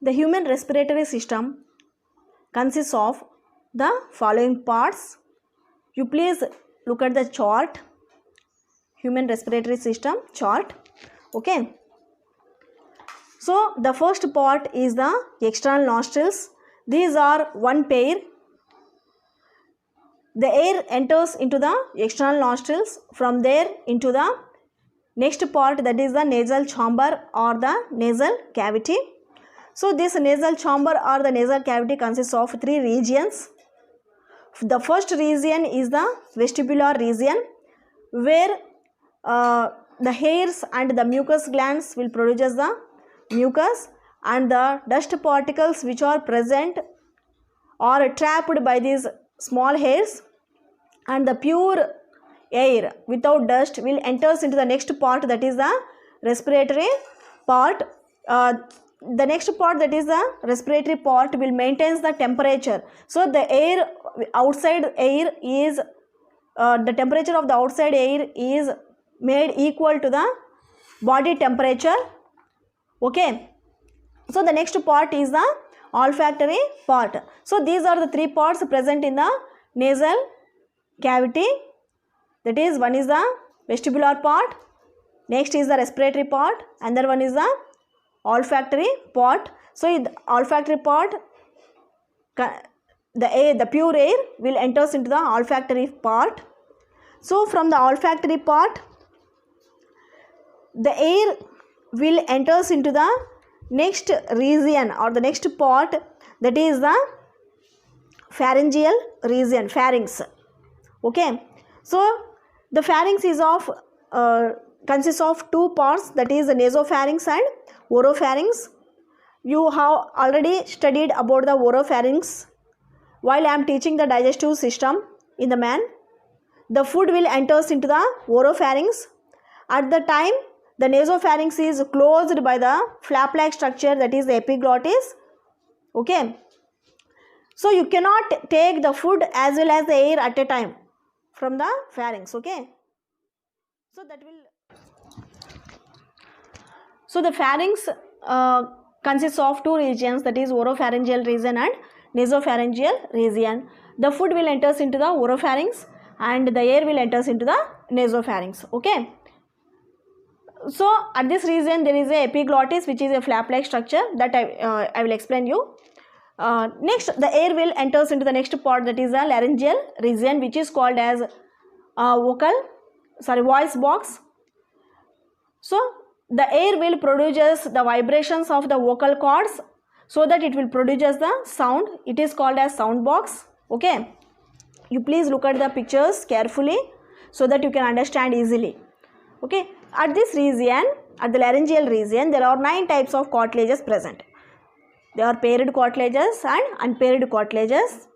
The human respiratory system consists of the following parts. You please look at the chart, human respiratory system chart. Okay. So the first part is the external nostrils. These are one pair. The air enters into the external nostrils, from there into the next part, that is the nasal chamber or the nasal cavity. So this nasal chamber or the nasal cavity consists of three regions. The first region is the vestibular region, where the hairs and the mucous glands will produce the mucus, and the dust particles which are present are trapped by these small hairs, and the pure air without dust will enters into the next part, that is the respiratory part. The next part, that is the respiratory part, will maintains the temperature. So the air outside air is the temperature of the outside air is made equal to the body temperature. Okay. So the next part is the olfactory part. So these are the three parts present in the nasal cavity. That is, one is the vestibular part, next is the respiratory part, another one is the olfactory part. So in the olfactory part, the pure air will enters into the olfactory part. So from the olfactory part, the air will enters into the next region or the next part, that is the pharyngeal region, pharynx. Okay. So the pharynx is of consists of two parts, that is the nasopharynx and oropharynx. You have already studied about the oropharynx while I am teaching the digestive system in the man. The food will enters into the oropharynx. At the time, the nasopharynx is closed by the flap-like structure, that is the epiglottis. Okay. So you cannot take the food as well as the air at a time from the pharynx. Okay. So the pharynx consists of two regions, that is oropharyngeal region and nasopharyngeal region. The food will enters into the oropharynx and the air will enters into the nasopharynx. Okay. So at this region there is a epiglottis, which is a flap-like structure that I will explain you. Next, the air will enters into the next part, that is the laryngeal region, which is called as voice box. So the air will produce the vibrations of the vocal cords, so that it will produce the sound. It is called as sound box. Okay. You please look at the pictures carefully so that you can understand easily. Okay. At this region, at the laryngeal region, there are 9 types of cartilages present. There are paired cartilages and unpaired cartilages.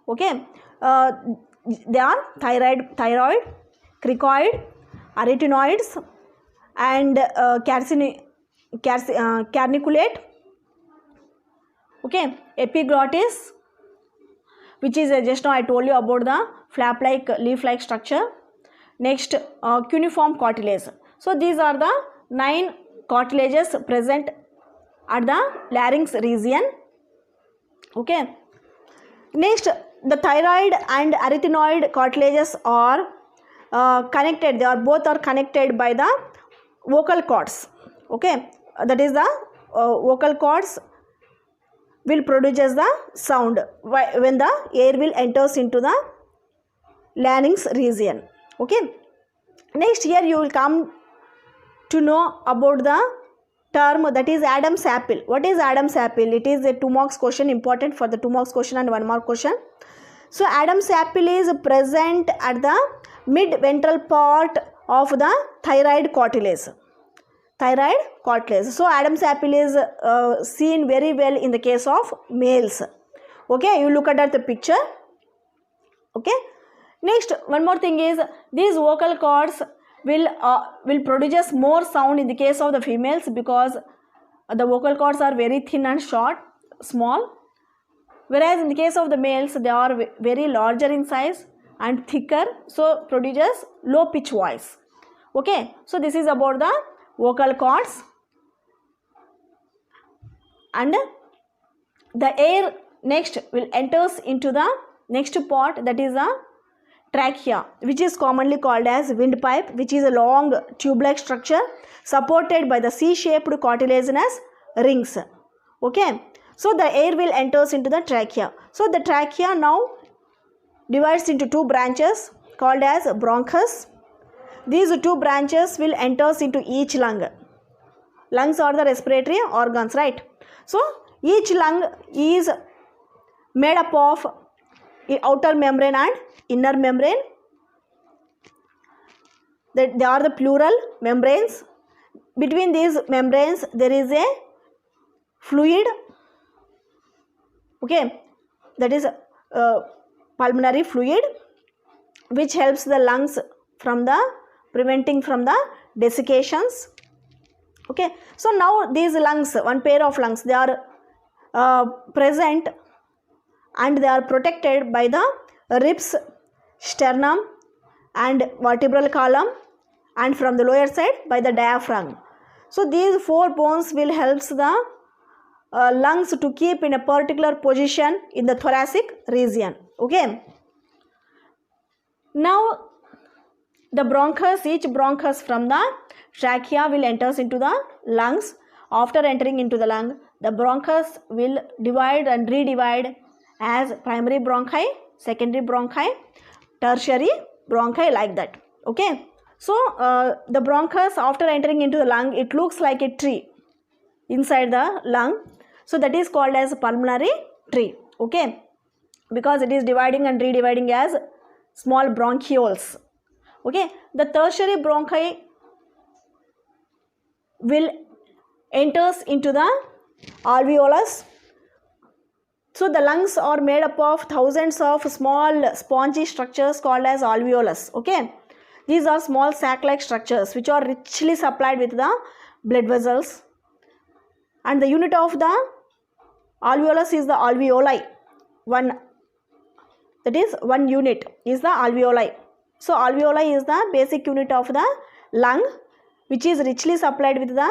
Okay. They are thyroid, cricoid, arytenoids, and carniculate. Okay. Epiglottis, which is just now I told you about the flap-like, leaf-like structure. Next, cuneiform cartilage. So these are the 9 cartilages present at the larynx region. Okay. Next, the thyroid and arytenoid cartilages are connected. Both are connected by the vocal cords. Okay. That is the vocal cords will produce the sound when the air will enters into the larynx region. Okay. Next, here you will come to know about the term, that is Adam's apple. What is Adam's apple? It is a 2 marks question, important for the 2 marks question and 1 mark question. So Adam's apple is present at the mid ventral part of the thyroid cartilage. Thyroid cartilage. So Adam's apple is seen very well in the case of males. Okay, you look at the picture. Okay. Next, one more thing is, these vocal cords will produce more sound in the case of the females, because the vocal cords are very thin and short, small, whereas in the case of the males they are very larger in size and thicker, so produces low pitch voice. Okay, so this is about the vocal cords and the air next will enters into the next part, that is the trachea, which is commonly called as windpipe, which is a long tube-like structure supported by the C-shaped cartilaginous rings. Okay, so the air will enters into the trachea. So the trachea now divides into two branches called as bronchus. These two branches will enters into each lung. Lungs are the respiratory organs, right? So each lung is made up of outer membrane and inner membrane. They are the plural membranes. Between these membranes there is a fluid, okay, that is pulmonary fluid, which helps the lungs from the preventing from the desiccations. Okay, so now these lungs, one pair of lungs, they are present and they are protected by the ribs, sternum and vertebral column, and from the lower side by the diaphragm. So these four bones will help the lungs to keep in a particular position in the thoracic region. Okay, now the bronchus, each bronchus from the trachea will enters into the lungs. After entering into the lung, the bronchus will divide and redivide as primary bronchi, secondary bronchi, tertiary bronchi, like that. Okay, so the bronchus after entering into the lung, it looks like a tree inside the lung. So that is called as pulmonary tree. Okay, because it is dividing and redividing as small bronchioles. Okay, the tertiary bronchi will enters into the alveolus. So the lungs are made up of thousands of small spongy structures called as alveolus. Okay, these are small sac-like structures which are richly supplied with the blood vessels, and the unit of the alveolus is the alveoli. That is one unit is the alveoli. So alveoli is the basic unit of the lung, which is richly supplied with the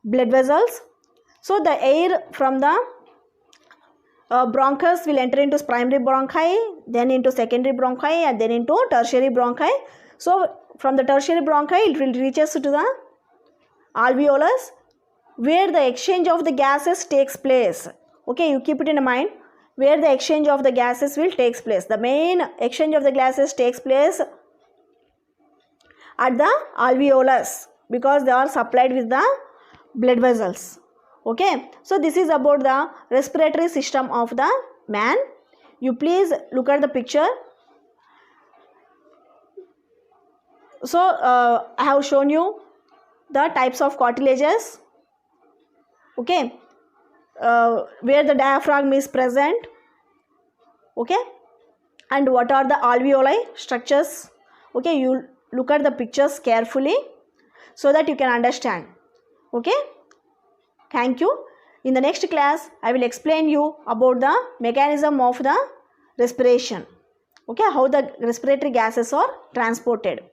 blood vessels. So the air from the bronchus will enter into primary bronchi, then into secondary bronchi, and then into tertiary bronchi. So from the tertiary bronchi it will reaches to the alveolus, where the exchange of the gases takes place. Okay, you keep it in mind, where the exchange of the gases will takes place. The main exchange of the gases takes place at the alveolus because they are supplied with the blood vessels. Okay, so this is about the respiratory system of the man. You please look at the picture. So I have shown you the types of cartilages. Okay, where the diaphragm is present. Okay, and what are the alveoli structures. Okay, you look at the pictures carefully so that you can understand. Okay, thank you. In the next class I will explain you about the mechanism of the respiration. Okay, how the respiratory gases are transported.